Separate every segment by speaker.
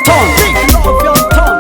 Speaker 1: ton, big love young ton.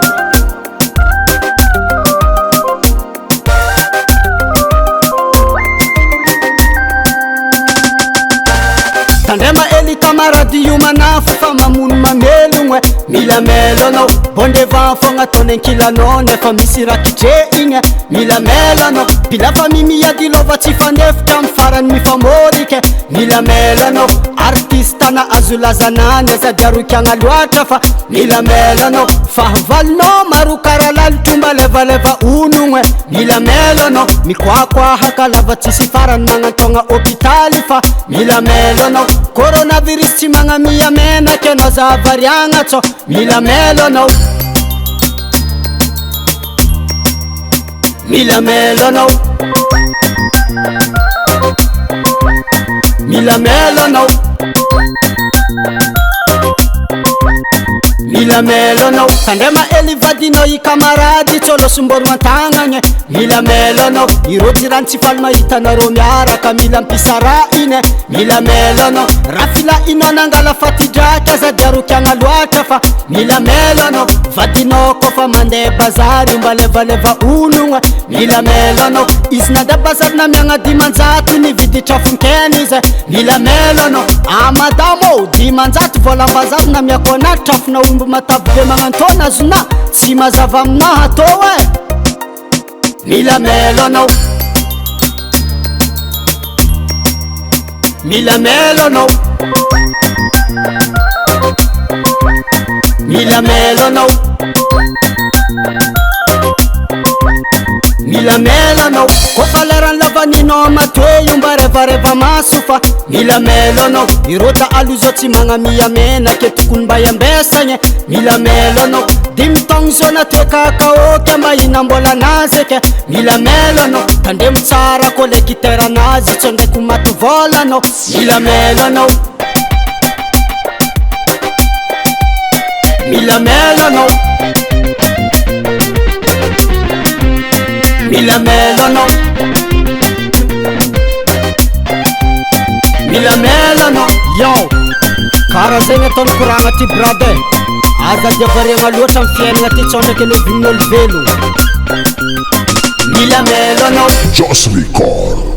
Speaker 1: Tandrema eli camarade io manafo fa mamono mamelogno mila melo anao bondevan fogna ataony ankilanao nefa misy rakidre igny mila melo anao pilafa mimiady lova tsy fanefoka amy farany mifamôrika mila melo anao artiste ana azo lazanany sady arokiagna loatra fa mila melo anao fahavalonao maro karalalotro malevaleva onogno mila melo anao mikoakoahaka lava tsisy farany magnatogna hôpitaly fa mila melo anao coronavirus tsy magnamia menaky anao zavariagna tsô mila melo anao mila melo anao mila melo anao mila melo anao tandrema eli vadinao i camarady tsôlo somboro an-tagnagny mila melo anao irô jirany tsy faly mahitanarô miaraka mila mpisara iny mila melo anao raha filahinao nangala fatidraka sady arokiagna loatra fa mila melo anao vadinao kofa mandeha bazary mba levaleva ologno mila melo anao izy nande bazary namiagna dimanjato nividy trafonkena izy mila melo anao amadamo dimanjato voalambazary namiako anaty trafona omby matavy be magnantona azona tsy mazava aminaha atô mila melo anao mila melo anao mila melo anao mila melo anao kofa lerany lavaninao matoe io mba revareva maso fa mila melo anao irô jaalo izao tsy magnamia menake tokony mba iambesagny mila melo anao dimy taogno zao natoe kakaôky mba inambolanazy eke mila melo anao tandremo tsara kolekiteranazy tsy ndraiky maty vola anao mila melo anao mila melo anao mila melo anao mila melo anao yo karaha zegny ataony koragna ty brade azady avariagna loatra amy fiaignana ty tsao ndraiky alevinin'olo velogno mila melo anao
Speaker 2: Just record.